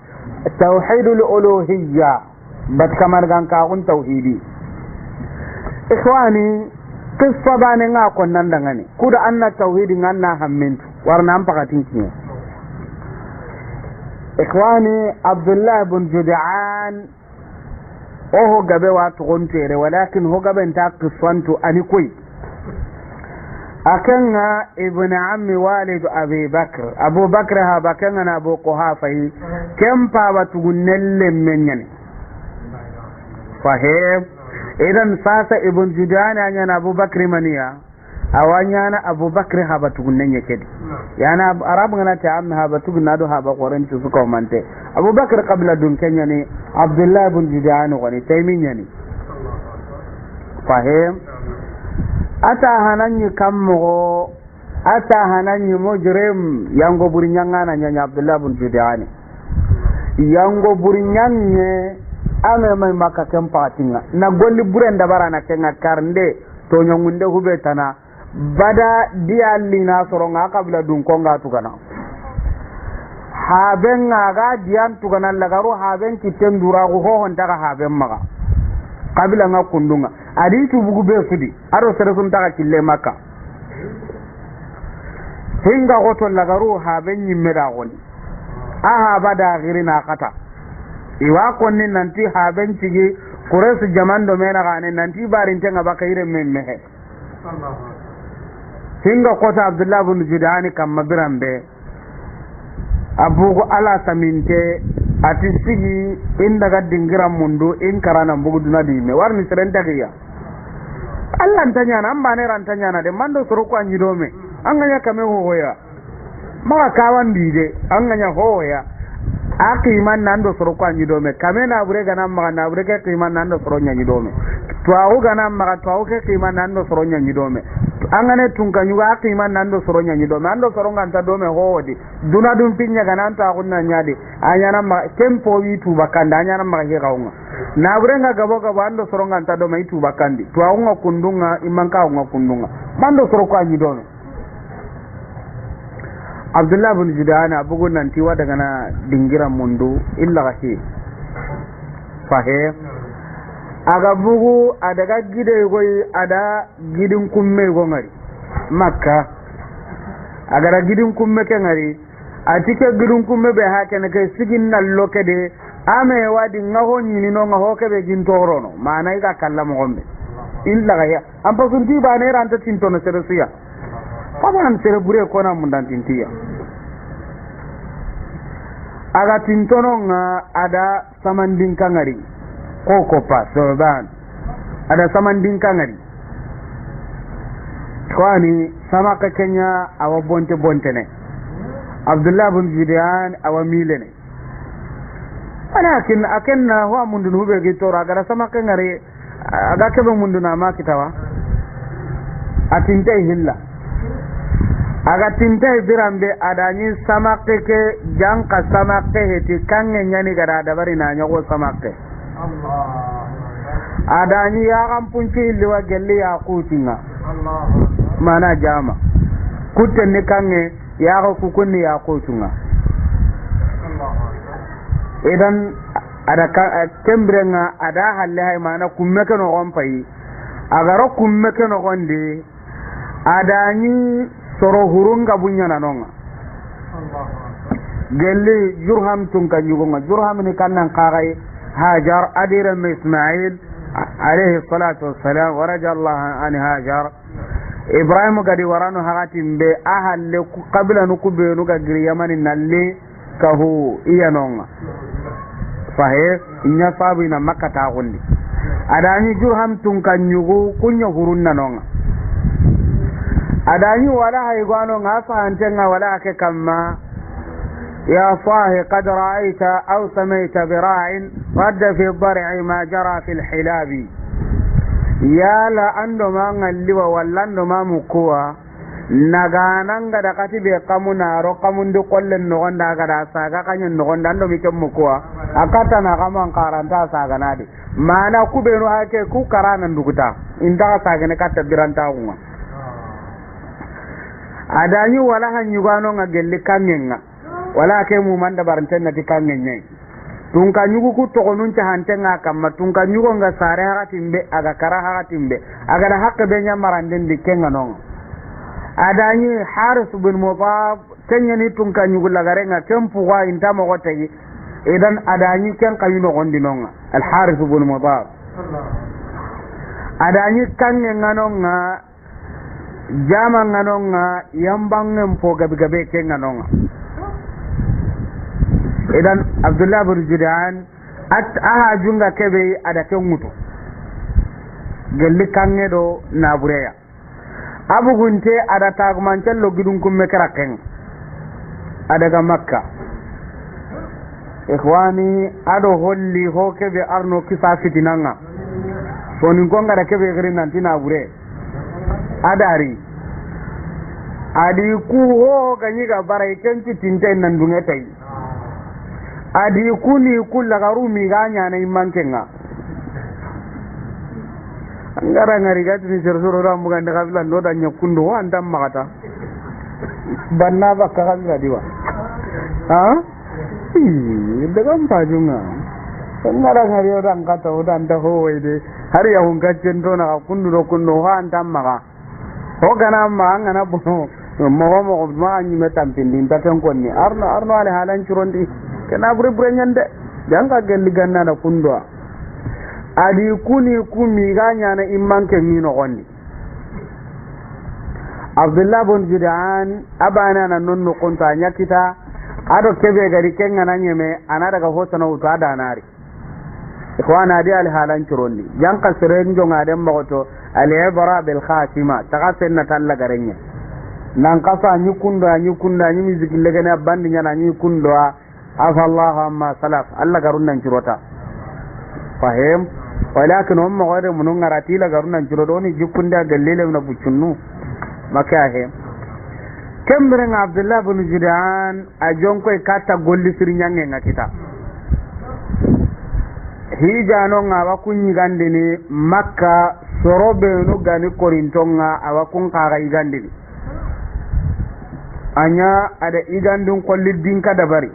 S1: tauhidul uluhiyya bat kamar gan ka kun tauhidi ikhwani qissa bane nga konnan dangane kuda anna tauhidin anna hammintu warna am pakatin kiyo ikhwani Abdullah ibn Jud'an oho gabe wa tugontere walakin ho gabe ta qissantu ani koy akenga ibn ammi walid abi bakr abu bakr ha bakenga na abu quhafa kempa batugunelle mennyane fahim idan sasa ibn judana anya na abu bakr maniya awanyana abubakar haba tugunne nyekedi yana arabu ngana ta amma haba tugunna do haba qoran su suka mante abubakar qabla dun kenya ni abdullah ibn judan wani tayminya ni fahim ata hananyi kammo ata hananyi mujrim yango burinyanga na nyanya abdullah ibn judan yango burinyanye ame mai makakan patinga na golli burenda barana kenga karnde to nyongunde hubetana bada dialli na soronga kabla dun konga tukana haben ga dian tukana lagaru haben kitten dura go ho honta ga haben maga kabila nga kundunga adi tu bugu be sudi aro sere sun ta kille makka hinga goto lagaru haben nyimmeda goni aha bada girina kata iwa konni nanti haben cigi kuresu jamando mena gane nanti barin tenga bakaire memmehe hinga kota abdullah ibn judani kamma birambe abugo ala saminte ati sigi inda ga dingira mundu in karana bugu duna dime warni serenta kiya Allah ntanya na ambane rantanya na de mando suru ko anyidome anganya kame hoya maka kawan dide anganya hoya akiman nando suru ko anyidome kame na bure gana maka na bure ke kiman nando suru nyidome to awu gana maka to awu ke kiman nando suru nyidome angane tunkanyuga akiman nando suru nyidome ando suru nganta dome hoodi duna dum pinya gana anta kunna nyade anyana ma tempo witu bakanda anyana ma ke kaunga na burenga gabo gabo ando suru nganta dome itu bakandi to awu kundunga imanka awu kundunga mando suru ko anyidome abdullah bin judana bugun nanti wa daga na dingira mundu illa gashi fahe aga bugu adaga gide goyi ada gidin kumme go ngari makka aga da gidin kumme ke ngari atike gidin kumme be hakene ke sigin nallo kede ame wadi ngaho nyini no ngaho ke be gin torono mana iga kallamo gombe illa gashi am pasunti ba ne ranta tintono seresiya paman sere bure ko na mundan tintiya aga tintono nga ada samandin kangari koko pa soban ada samandin kangari kwani sama ka kenya awa bonte ne abdullah bin judan awa milene walakin akenna huwa mundun hube gitora aga sama kangari aga kebe munduna ma kitawa atinte hilla aga tintai birambe adani samakke ke janka samakke heti kange nyani gara dabari na nyago samakke Allah adani ya kampunci liwa gelli ya kutinga Allah mana jama kutten ni kange ya ko kukunni ya kutunga Allah idan ada tembrenga ada halle hay mana kumme ke no gompai agaro kumme ke no gonde adani soro hurunga bunya nanonga gelli jurham tunka yugonga jurham ni kannan qaray hajar adira ismail alayhi salatu wassalam waraja allah an hajar ibrahim gadi warano hagatin be ahalle qabla nukube nuga giri yamani nalle kahu iyanonga fahe inya sabu na makata gondi adani jurham tunka nyugo kunya hurunna nonga adani wala haygano ngasa antenga wala ke kamma ya sahi qad ra'aita aw samaita bira'in radda fi ad-dar'i ma jara fi al-hilab ya la ando ma ngalliwa wallando ma mukuwa nagananga da katibe kamuna ro kamundu kollen no gonda gada saga kanyen no gonda ando mi mukuwa akata na kama karanta saga nadi mana kubenu hake ku karana nduguta inda saga ne katta biranta unwa adani wala hanyugano nga gelli kanyenga wala ke mu manda baranten na dikanyenye tunka nyugo ku to gonun ta hantenga kamma tunka nyugo nga sare hakatimbe aga kara hakatimbe aga da hakka be nyamaranden dikenga non adani haris bin mutab tanyani tunka nyugo lagarenga tempu wa intama gotegi idan adani ken kayuno gondinonga al haris bin mutab adani kanyenga nonga jama nganonga yambangen po gabe ke nganonga idan abdullah bin judan aha junga kebe ada ke mutu gelli kange do na bureya abu gunte ada tagmancello gidun kumme karaken adaga makka ikhwani ado holli ho kebe arno kisa fitinanga soni gonga da kebe gari nantina gure adari adi ku ho ganyi ga barai kenci tinte nan dungetai adi ku ni kulla garumi ganya na imankenga angara ngari gati ni sersoro rambu ganda kabila ndo da nyakundo anda magata banna bakka kabila diwa ha daga mpajunga angara ngari orang kata udan da ho wede har ya hun gaccen dona kundu do kunno ha anda maga ho gana ma ngana bono mo ma anyi metam pindin taten konni arno ale halan churondi kana bure nyande janga gelli ganna da kundo adi kuni kumi ganya na imman ke mino gonni Abdullah bin Judan abana na nonno konta nyakita ado kebe gari kenga na nyeme ana daga hotana uta da nari ikhwana di al halan churondi janka siren jonga dem magoto al ibra bil khatima tagasenna talla garenya nan kasa nyukunda nyi mizikille gana bandi nyana nyukundo afallahu amma salaf alla garunnan churota fahim walakin hum magare munun ngarati la garunnan churodoni jukunda gallele na bucunnu makahe kembere nga Abdullah bin Judan a jonko kata golli sirnyange ngakita hijano nga wakunyi gandini makka sorobe no gani korintonga awakun kaga igandini anya ada igandun kolli dinka dabari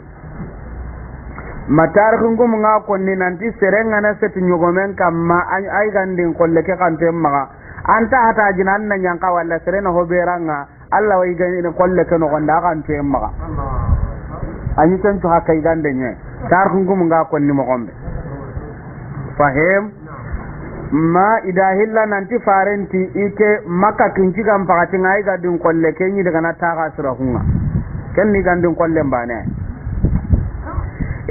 S1: matar kungu nga konni nanti serenga na set nyogomen kamma ay gandin kolle ke kante maga anta hata jinan nan yanka walla serena hoberanga alla way gani kolle ke no gonda kante maga anyi tan to hakay gande nye tar kungu nga konni mo gombe fahim ma idahilla nanti farenti ike maka kinci gam pakati ngai gadin kolle kenyi daga na taka surahunga kenni gandin kolle mbane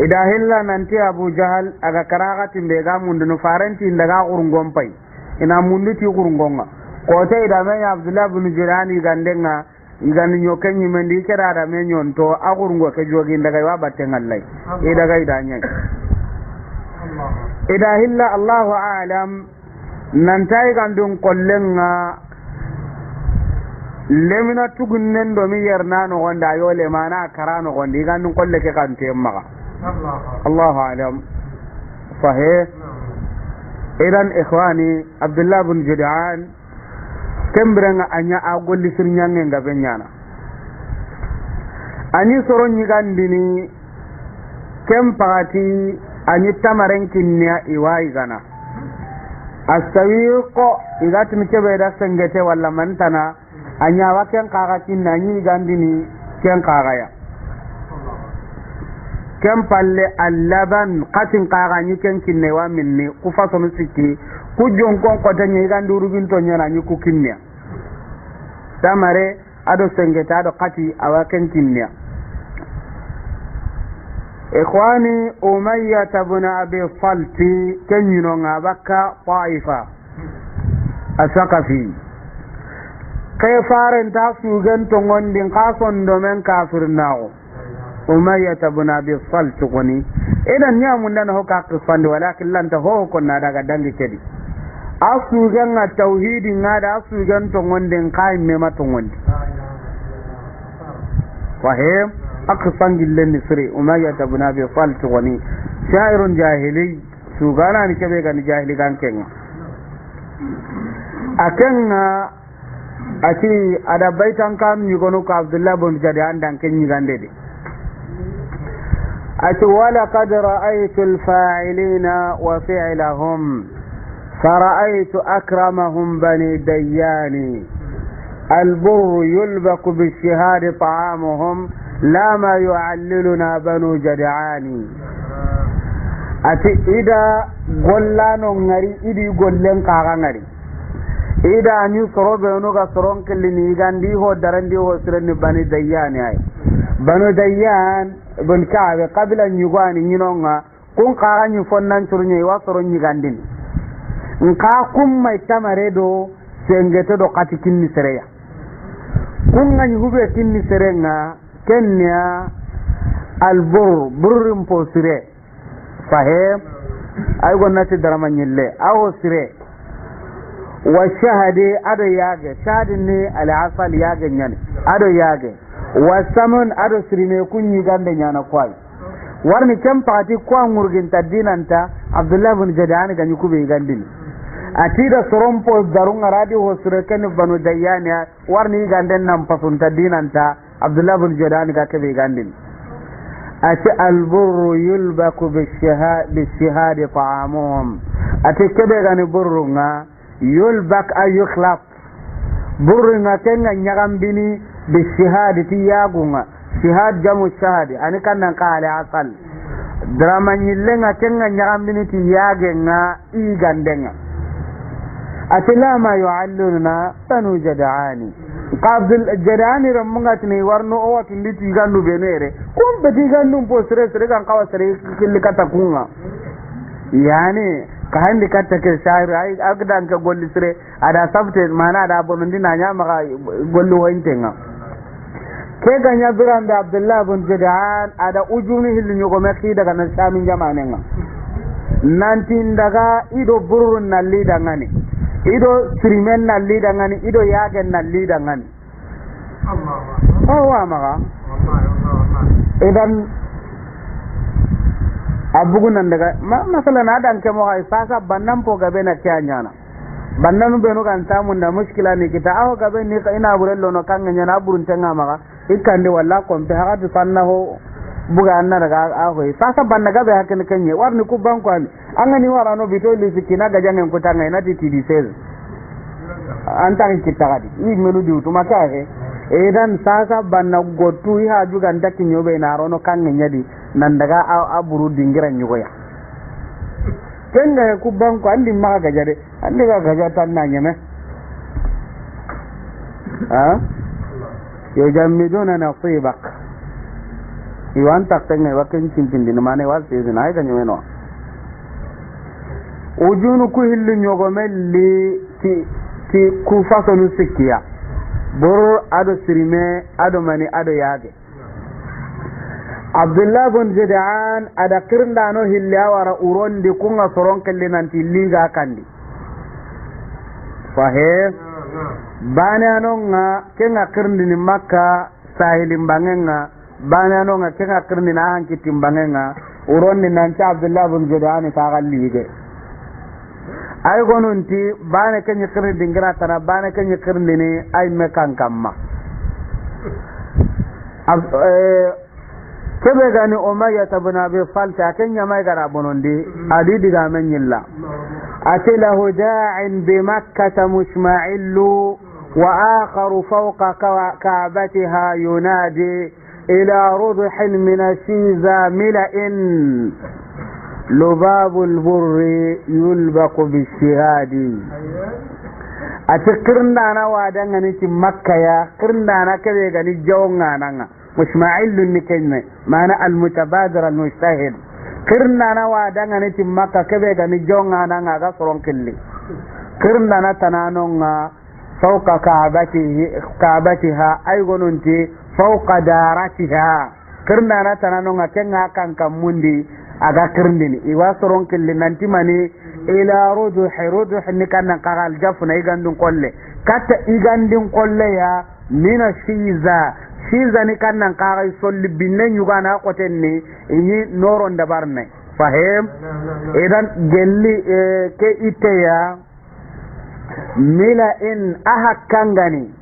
S1: idahilla nanti Abu Jahal aga karagati mbega mundu farenti daga urungom pai ina mundu ti urungonga kote idame Abdullah bin Jirani gandenga igani nyokenyi mendi kera da menyon to agurungo ke jogi daga wa batengallai idaga idanya idahilla Allahu a'lam nantai gandun kollenga lemina tugunnen do mi yerna no gonda yo le mana karano gondi gandun kolle ke kante maga Allahu a'lam sahih idan ikhwani Abdullah bin Judan kembrenga anya agolli sirnyange ngabe nyana ani soronyi gandini kempati ani tamarenkinnya iwai gana astawiqo igati mikebe da sengete walla mantana anya waken kaga kinna ni gandini ken kaga ya ken palle allaban qatin kaga ni ken kinne wa minni ku fasonu sikki ku jonkon ko tanye ganduru binto nyana ni ku kinnya tamare ado sengete ado qati awaken kinnya إخواني أمية بن أبي صلت كنينو بكا طائفة الثقفي كيفار انتاسو جنتو غندين قاصن دومين كافر ناو أمية بن أبي صلت غني إذا نيامون دانا هو كاقصفان ولكن لن تهو كنا داغا دانجي كدي أسو جنة توحيد نادا أسو جنتو غندين قايم ميماتو غندي فهم أقصان جلن نسري أمية بن أبي صلت غني شاعر جاهلي سوغانا نكبه كان جاهلي كان كنا أكنا أتي أدا بيتان كان يقولوا عبد الله بن جدعان دان كن يغاندي أتي ولقد رأيت الفاعلين وفعلهم فرأيت أكرمهم بني ديان البر يلبك بالشهاد طعامهم لا ما يعللنا بنو جدعاني أتي إذا قلانو ngari idi gollen kaga ngari ida ni sorobe onuga soron kellini gandi ho darandi ho sirni bani dayyan ay banu dayyan bun kaabe qabila nyugani nyinonga kun kaga nyi fonnan turnye wa soron nyi gandin nka kum mai tamare do sengete do kati kinni sereya kunga ni hube kinni serenga kenya burrin po sire fahem ay gonnati daramanyille awo sire wa shahadi ado yage shahadi ni al-asal yage nyane ado yage wa samun ado sirime kunyi gande nyana kwai warni kem pati kwa ngurgin tadinanta Abdullah ibn Jadani ganyu kube gandini atida sorompo darunga radio hosure ken banu dayani warni ganden nam pasun tadinanta Abdullah ibn Jadani ga kebe gandini ati al-burru yulbaku bishihadi ta'amuhum ati kebe gani burrunga yulbak ayukhlaq burrunga kenga nyagambini bishihadi tiyagunga shihad jamu shahadi ani kannan qale asal drama nyillenga kenga nyagambini tiyagenga igandenga atila ma yu'alluna banu jad'ani qabdul jad'ani ramungatni warno o watindi tigandu benere kum beti gandu po sere kan kawa sere killi katakunga yani kahandi katta ke shahir ay agdan ka golli sere ada sabte mana ada bonondi nanya maka golli wointenga ke ganya biranda Abdullah ibn Jad'an ada ujuni hilli nyugo meki daga na shamin jamanenga nantin daga ido burun nalli dangani ido sirimen nalli dangani ido yagen nalli dangani Allah maka idan abugunan daga masalan adan ke mo ay sasa bannan po gabe na kyanyana bannan be no kan samun da mushkila ne kita aho gabe ni ina burello no kan nyana burun tanga maka ikande walla kon be hadu sannaho buga anna daga aho sasa banna gabe hakin kanye warni ku banko an angani warano bitoli sikina ga jangen ku tanga ina ti TD16 antan kitagadi ni menu di utuma kae edan sasa banna gotu ha juga ndaki nyobe na rono kan nyadi nan daga aburu dingiran yugoya kenga ku banko andi ma ga jade andi ga gaja tan na nyame ha yujammiduna nasibak iwan taktenga wakin cimpindin mane wal sezina ay ganyo no ujunu ku hillu nyogo melli ti ku fasonu sikiya bor ado sirime ado mani ado yage Abdullah bin Jad'an ada kirnda no hilya wara urondi kunga soron kelli nanti liga kandi fahe bana no nga kenga kirndi ni Makka sahilin bangenga bana no nga kenga kirndi na hanki timbangenga urondi nanti Abdullah bin Jad'an ta gallige ay gonunti bana kenya kirndi dingira tana bana kenya kirndi ni ay mekan kamma kebe gani Umayya ibn Abi Falta kenya mai gara bonondi adi diga menyilla atilahu da'in bi Makkah mushma'illu wa akharu fawqa ka'batiha yunadi ila rudhin min ashiza mila'in lubab al-burr yulbaq bishihadi atikirna na wadanga ni Makkah ya kirna na kebe gani jawnga nanga مشمعل نكنه معنى المتبادر المجتهد كرنا نوا دغني تمكه كبه غني جونغا نغا غسرون كلي كرنا تنانونغا فوق كعبتها اي غنونتي فوق دارتها كرنا تنانونغا كنغا كان كموندي aga kirndini iwa soron kille nanti mani ila ruduh nikanna qaral jafna igandun qolle kata igandin qolle ya mina shiza ni kannan qaray solli binne nyugana qotenni yi noron dabarne fahem idan gelli ke iteya mila in ahakangani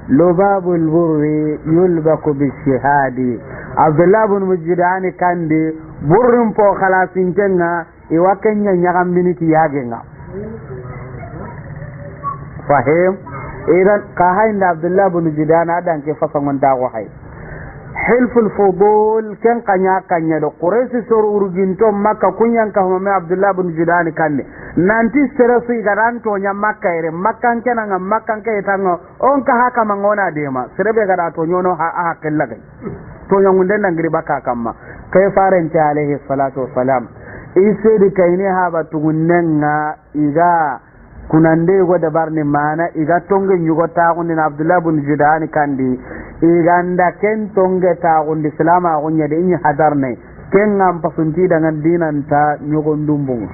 S1: lubabul burri yulbaku bishihadi Abdullah ibn Jad'an kandi burrin po khalasin tenga iwa kenya nyagam miniti yagenga fahem idan kahain Abdullah ibn Jad'an adan ke fasangon dawo hay hilful fudul ken kanya do quraysi sor urginto makka kunyan ka huma Abdullah ibn Jad'an kanne nanti serasu garan to nya makka ere makkan kenan makkan ke tango on ka haka mangona dema serebe gara to nyono ha kella gai to nyangunde nangiri baka kamma kai farante alaihi salatu wassalam isedi kaini ha batugunnenga iga kunande go dabarni mana iga tonge nyugo tagundi na Abdullah ibn Jud'an kandi iganda ken tonge tagundi salama gunya de inyi hadarne ken ngam pasunti dengan dinan ta nyugo ndumbung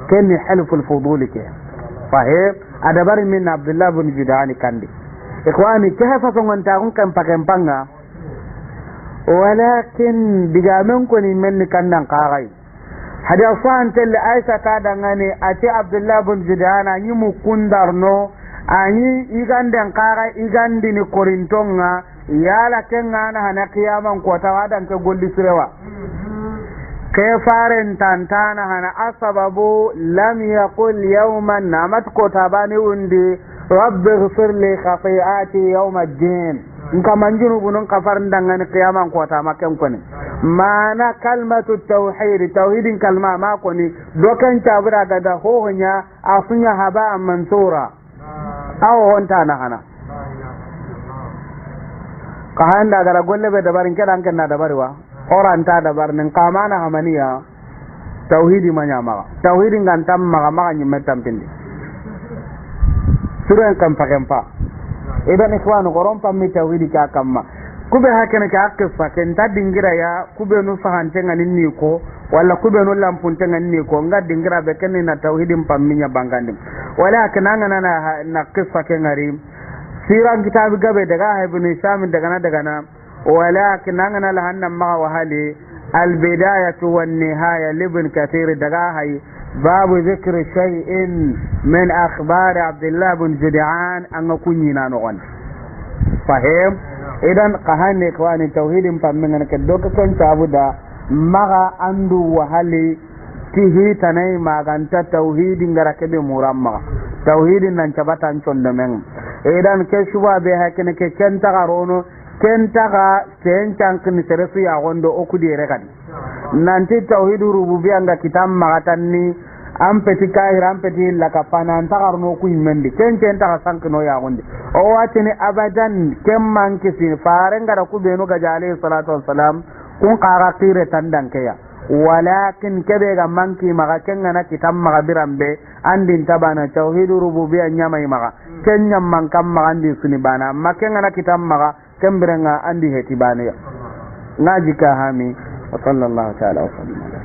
S1: ken halful fudul ke fahim adabari min Abdullah ibn Jud'an kandi ikhwani kafa songon tagun kan pakempanga walakin digamen ko ni men kandan qarai hada fan tel aisha ka dangane ati Abdullah ibn Jud'an anyi mukundarno anyi igandan qarai igandi ni korintonga yala kenga na hana kiyaman ko tawadan ke golli sirewa ke faren tantana hana asababu lam yaqul yawman namat ko tabani undi rabbi ighfir li khati'ati yawm ad-din nka manjunu bunun kafar ndangane kiyaman ko ta maken ko ni mana kalmatu tauhid tauhidin kalma ma ko ni dokan tabura da hohonya asunya haba mansura aw honta na hana ka handa gara golle be dabarin kedan ken na dabarwa oranta dabarnin kamana hamaniya tauhidi manyama tauhidin kan tamma ma nyimme tampindi suran kan pakempa idan ikhwanu goron pammi tauhidi ka kamma kube hakene ka akfa ken tadingira ya kube nu fahante nganin ni ko wala kube nu lampunte nganin ni ko ngadingira be ken na tauhidin pamminya bangandi wala kenanga na kisa ken ngari siran kitab gabe daga ibn Hisham daga na wala kenanga na lahanna ma wa hali al bidayatu wan nihaya libn kathir daga hay باب ذكر شيء من أخبار عبد الله بن جدعان أن كنينا نغن فهم إذن قهاني إخواني توحيد فمن كدوك كنت أبدا مغا أندو وحالي تهي تناي ما كانت توحيد نغركب مرمى توحيد ننشبتا نشندمين إذن كشوا بها كنك كنت غرونو kentaga sencan kini seresu ya gondo okudi rekadi nanti tauhid rububiyya nga kitam magatanni ampeti kahir ampeti lakapana antagarno ku imendi kencen taga sankino ya gonde o watini abadan kemman kisi farenga da ku benu ga jale salatu wassalam kun qara qire tandan kaya walakin kebe ga manki maga kenga na kitam maga birambe andin tabana tauhid rububiyya nyamai maga kenyam man kam maga andi suni bana makenga na kitam maga kembirenga andi heti bane ngaji ka hami wa sallallahu ta'ala wa sallam